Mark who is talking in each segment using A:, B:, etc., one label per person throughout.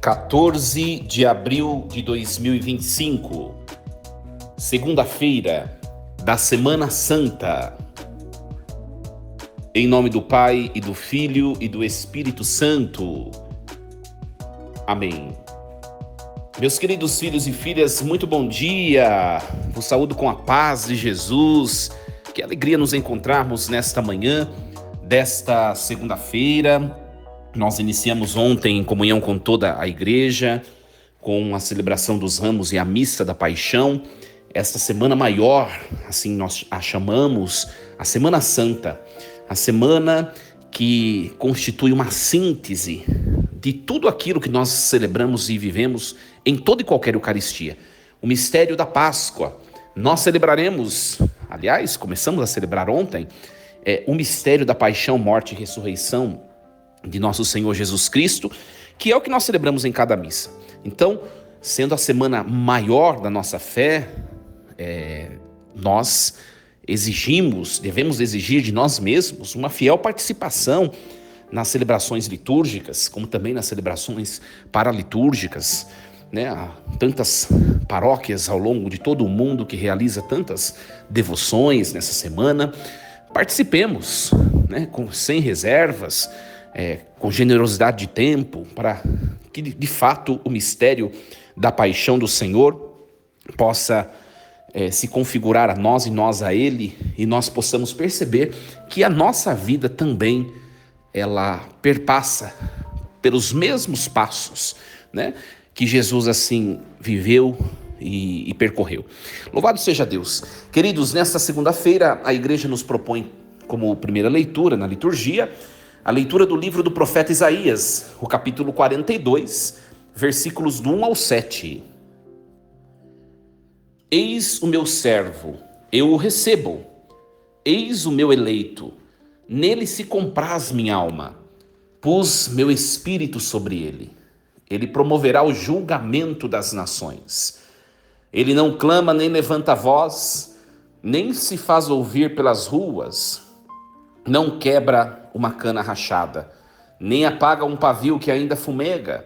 A: 14 de abril de 2025, segunda-feira da Semana Santa. Em nome do Pai, e do Filho, e do Espírito Santo. Amém. Meus queridos filhos e filhas, muito bom dia. Vos saúdo com a paz de Jesus. Que alegria nos encontrarmos nesta manhã desta segunda-feira. Nós iniciamos ontem em comunhão com toda a igreja, com a celebração dos ramos e a missa da paixão. Esta semana maior, assim nós a chamamos, a Semana Santa. A semana que constitui uma síntese de tudo aquilo que nós celebramos e vivemos em toda e qualquer Eucaristia. O mistério da Páscoa. Nós celebraremos, aliás, começamos a celebrar ontem, o mistério da paixão, morte e ressurreição de nosso Senhor Jesus Cristo, que é o que nós celebramos em cada missa. Então, sendo a semana maior da nossa fé, nós devemos exigir de nós mesmos uma fiel participação nas celebrações litúrgicas, como também nas celebrações paralitúrgicas, né? Há tantas paróquias ao longo de todo o mundo que realiza tantas devoções nessa semana. Participemos, né? Sem reservas, com generosidade de tempo, para que de fato o mistério da paixão do Senhor possa se configurar a nós e nós a Ele, e nós possamos perceber que a nossa vida também ela perpassa pelos mesmos passos, né, que Jesus assim viveu e percorreu. Louvado seja Deus. Queridos, nesta segunda-feira a igreja nos propõe como primeira leitura na liturgia a leitura do livro do profeta Isaías, o capítulo 42, versículos do 1 ao 7. Eis o meu servo, eu o recebo. Eis o meu eleito, nele se compraz minha alma. Pus meu espírito sobre ele. Ele promoverá o julgamento das nações. Ele não clama nem levanta voz, nem se faz ouvir pelas ruas. Não quebra uma cana rachada, nem apaga um pavio que ainda fumega,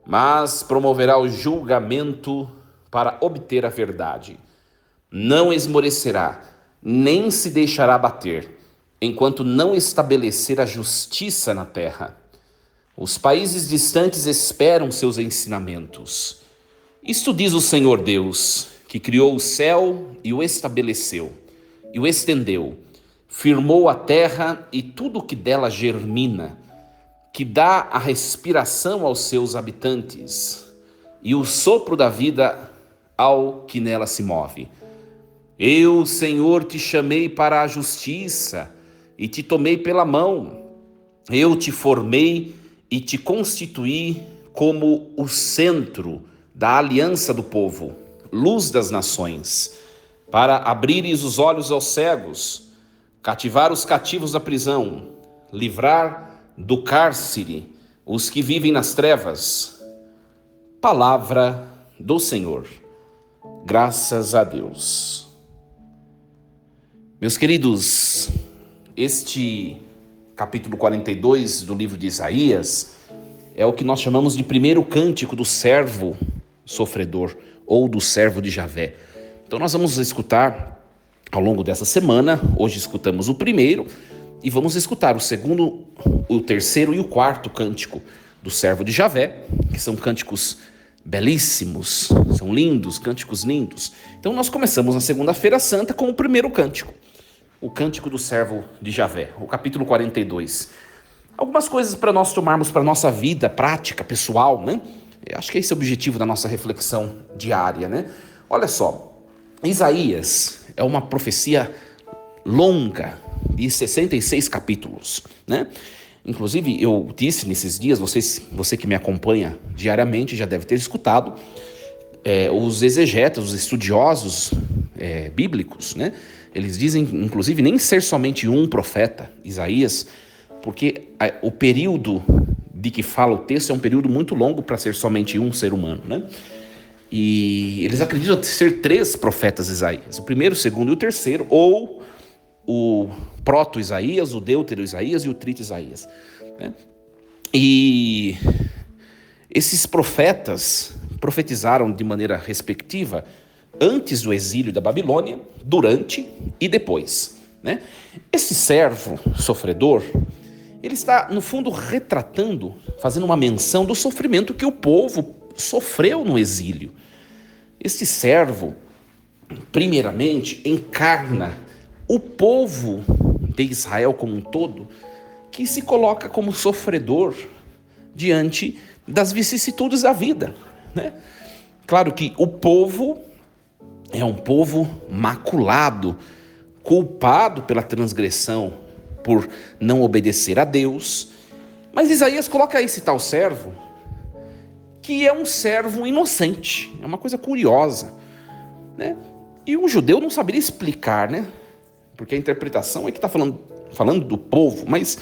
A: mas promoverá o julgamento para obter a verdade. Não esmorecerá, nem se deixará bater, enquanto não estabelecer a justiça na terra. Os países distantes esperam seus ensinamentos. Isto diz o Senhor Deus, que criou o céu e o estabeleceu, e o estendeu, firmou a terra e tudo o que dela germina, que dá a respiração aos seus habitantes, e o sopro da vida ao que nela se move. Eu, Senhor, te chamei para a justiça e te tomei pela mão. Eu te formei e te constituí como o centro da aliança do povo, luz das nações, para abrires os olhos aos cegos, cativar os cativos da prisão, livrar do cárcere os que vivem nas trevas. Palavra do Senhor. Graças a Deus. Meus queridos, este capítulo 42 do livro de Isaías é o que nós chamamos de primeiro cântico do servo sofredor, ou do servo de Javé. Então nós vamos escutar ao longo dessa semana. Hoje escutamos o primeiro e vamos escutar o segundo, o terceiro e o quarto cântico do servo de Javé, que são cânticos belíssimos, são lindos, cânticos lindos. Então nós começamos na segunda-feira santa com o primeiro cântico, o cântico do servo de Javé, o capítulo 42. Algumas coisas para nós tomarmos para a nossa vida prática, pessoal, né? Eu acho que esse é o objetivo da nossa reflexão diária, né? Olha só, Isaías é uma profecia longa, de 66 capítulos, né? Inclusive, eu disse nesses dias, você que me acompanha diariamente já deve ter escutado, os exegetas, os estudiosos bíblicos, né? Eles dizem, inclusive, nem ser somente um profeta, Isaías, porque o período de que fala o texto é um período muito longo para ser somente um ser humano, né? E eles acreditam ser 3 profetas Isaías, o primeiro, o segundo e o terceiro, ou o proto-Isaías, o deutero-Isaías e o trito-Isaías, né? E Esses profetas profetizaram de maneira respectiva antes do exílio da Babilônia, durante e depois, né? Esse servo sofredor, ele está, no fundo, retratando, fazendo uma menção do sofrimento que o povo sofreu no exílio. Este servo, primeiramente, encarna o povo de Israel como um todo, que se coloca como sofredor diante das vicissitudes da vida, né? Claro que o povo é um povo maculado, culpado pela transgressão, por não obedecer a Deus. Mas Isaías coloca esse tal servo, que é um servo inocente. É uma coisa curiosa, né? E um judeu não saberia explicar, né? Porque a interpretação é que está falando do povo, mas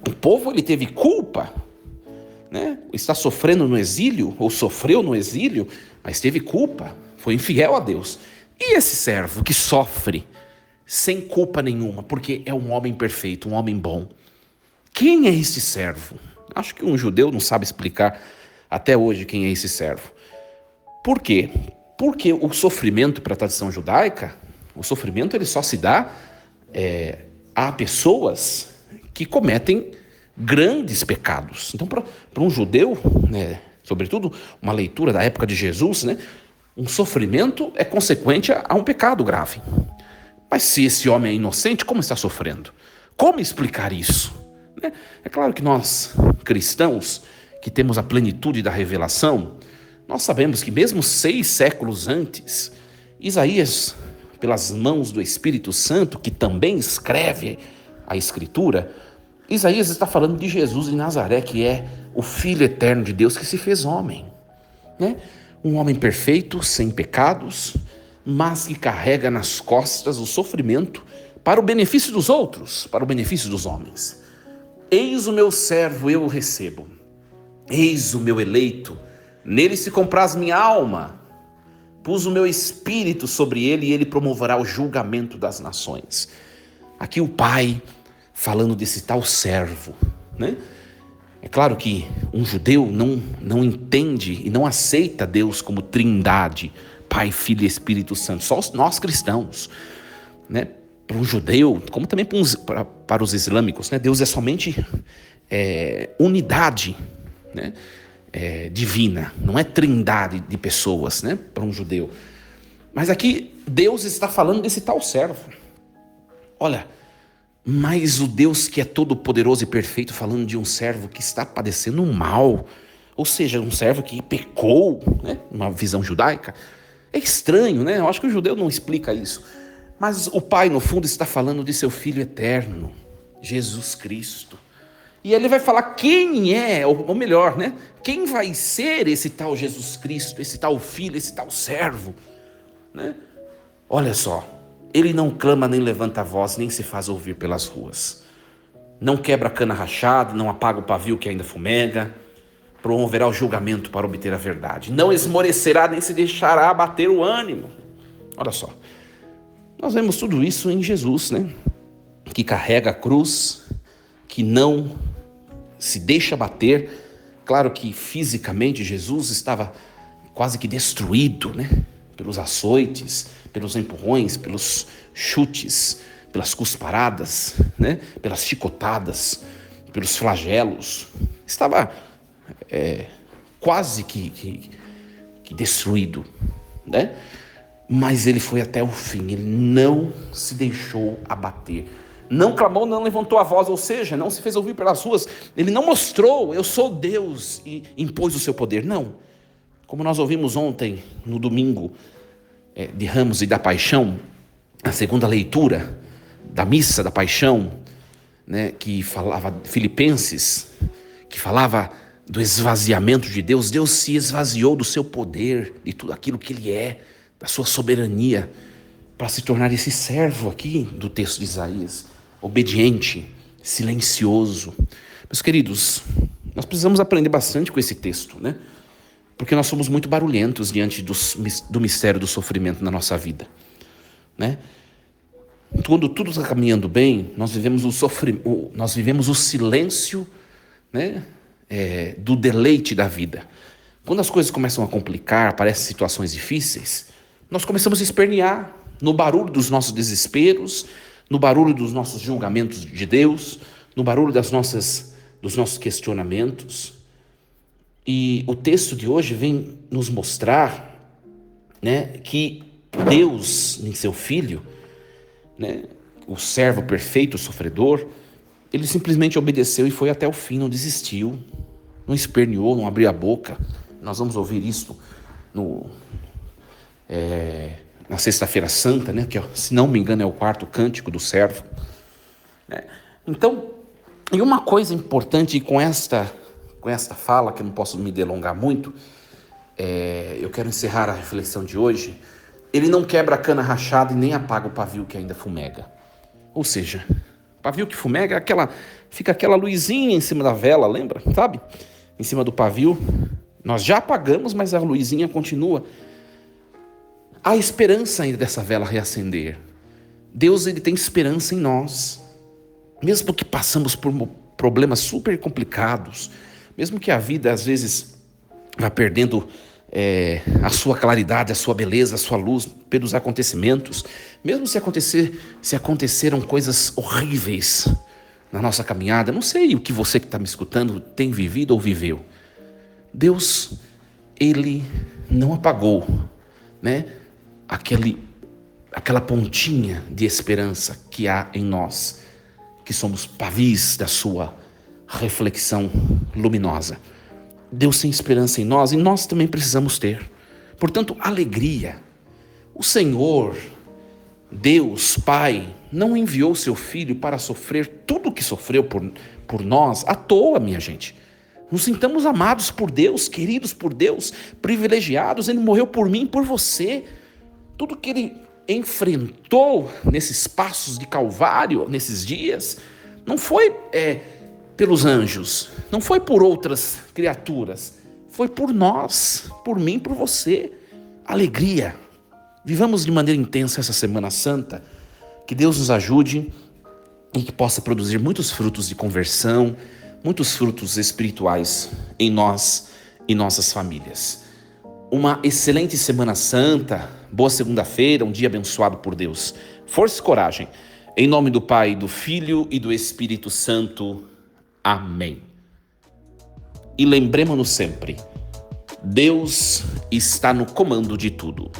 A: o povo ele teve culpa, né? Está sofrendo no exílio, ou sofreu no exílio, mas teve culpa, foi infiel a Deus. E esse servo que sofre sem culpa nenhuma, porque é um homem perfeito, um homem bom, quem é esse servo? Acho que um judeu não sabe explicar até hoje quem é esse servo. Por quê? Porque o sofrimento, para a tradição judaica, o sofrimento ele só se dá a pessoas que cometem grandes pecados. Então, para um judeu, né, sobretudo uma leitura da época de Jesus, né, um sofrimento é consequente a um pecado grave. Mas se esse homem é inocente, como está sofrendo? Como explicar isso? É claro que nós, cristãos, que temos a plenitude da revelação, nós sabemos que mesmo 6 séculos antes, Isaías, pelas mãos do Espírito Santo, que também escreve a Escritura, Isaías está falando de Jesus de Nazaré, que é o Filho eterno de Deus que se fez homem, né? Um homem perfeito, sem pecados, mas que carrega nas costas o sofrimento para o benefício dos outros, para o benefício dos homens. Eis o meu servo, eu o recebo. Eis o meu eleito, nele se compraz minha alma. Pus o meu espírito sobre ele e ele promoverá o julgamento das nações. Aqui o Pai falando desse tal servo, né? É claro que um judeu não entende e não aceita Deus como trindade, Pai, Filho e Espírito Santo, só nós cristãos, né? Para um judeu, como também para os islâmicos, né? Deus é somente unidade, né? Divina, não é trindade de pessoas, né? Para um judeu. Mas aqui Deus está falando desse tal servo. Olha, mas o Deus que é todo poderoso e perfeito, falando de um servo que está padecendo um mal, ou seja, um servo que pecou, né? Uma visão judaica, é estranho, né? Eu acho que o judeu não explica isso. Mas o Pai, no fundo, está falando de seu Filho eterno, Jesus Cristo. E ele vai falar quem é, ou melhor, né? Quem vai ser esse tal Jesus Cristo, esse tal Filho, esse tal servo, né? Olha só, ele não clama nem levanta a voz, nem se faz ouvir pelas ruas. Não quebra a cana rachada, não apaga o pavio que ainda fumega. Promoverá o julgamento para obter a verdade. Não esmorecerá, nem se deixará abater o ânimo. Olha só, nós vemos tudo isso em Jesus, né? Que carrega a cruz, que não se deixa bater. Claro que fisicamente Jesus estava quase que destruído, né? Pelos açoites, pelos empurrões, pelos chutes, pelas cusparadas, né? Pelas chicotadas, pelos flagelos. Estava quase que destruído, né? Mas ele foi até o fim, ele não se deixou abater. Não clamou, não levantou a voz, ou seja, não se fez ouvir pelas ruas. Ele não mostrou, eu sou Deus, e impôs o seu poder. Não. Como nós ouvimos ontem, no domingo de Ramos e da Paixão, a segunda leitura da missa da Paixão, né, que falava Filipenses, que falava do esvaziamento de Deus. Deus se esvaziou do seu poder, de tudo aquilo que ele é, da sua soberania, para se tornar esse servo aqui do texto de Isaías, obediente, silencioso. Meus queridos, nós precisamos aprender bastante com esse texto, né? Porque nós somos muito barulhentos diante do mistério do sofrimento na nossa vida, né? Quando tudo está caminhando bem, nós vivemos o silêncio, né? do deleite da vida. Quando as coisas começam a complicar, aparecem situações difíceis, nós começamos a espernear no barulho dos nossos desesperos, no barulho dos nossos julgamentos de Deus, no barulho dos nossos questionamentos. E o texto de hoje vem nos mostrar, né, que Deus, em seu Filho, né, o servo perfeito, o sofredor, ele simplesmente obedeceu e foi até o fim, não desistiu, não esperneou, não abriu a boca. Nós vamos ouvir isso na Sexta-feira Santa, né, que, se não me engano, é o 4º cântico do servo. Então, e uma coisa importante com esta fala, que eu não posso me delongar muito, eu quero encerrar a reflexão de hoje. Ele não quebra a cana rachada e nem apaga o pavio que ainda fumega. Ou seja, pavio que fumega, fica aquela luzinha em cima da vela, lembra? Sabe? Em cima do pavio. Nós já apagamos, mas a luzinha continua. Há esperança ainda dessa vela reacender. Deus, ele tem esperança em nós. Mesmo que passamos por problemas super complicados, mesmo que a vida às vezes vá perdendo a sua claridade, a sua beleza, a sua luz pelos acontecimentos, mesmo se aconteceram coisas horríveis na nossa caminhada, não sei o que você que está me escutando tem vivido ou viveu. Deus, ele não apagou, né, aquela pontinha de esperança que há em nós, que somos pavis da sua reflexão luminosa. Deus tem esperança em nós e nós também precisamos ter. Portanto, alegria. O Senhor, Deus, Pai, não enviou seu Filho para sofrer tudo o que sofreu por nós à toa, minha gente. Nos sintamos amados por Deus, queridos por Deus, privilegiados. Ele morreu por mim e por você. Tudo que ele enfrentou nesses passos de Calvário, nesses dias, não foi pelos anjos, não foi por outras criaturas, foi por nós, por mim, por você. Alegria. Vivamos de maneira intensa essa Semana Santa, que Deus nos ajude e que possa produzir muitos frutos de conversão, muitos frutos espirituais em nós e nossas famílias. Uma excelente Semana Santa, boa segunda-feira, um dia abençoado por Deus. Força e coragem. Em nome do Pai, do Filho e do Espírito Santo. Amém. E lembremos-nos sempre, Deus está no comando de tudo.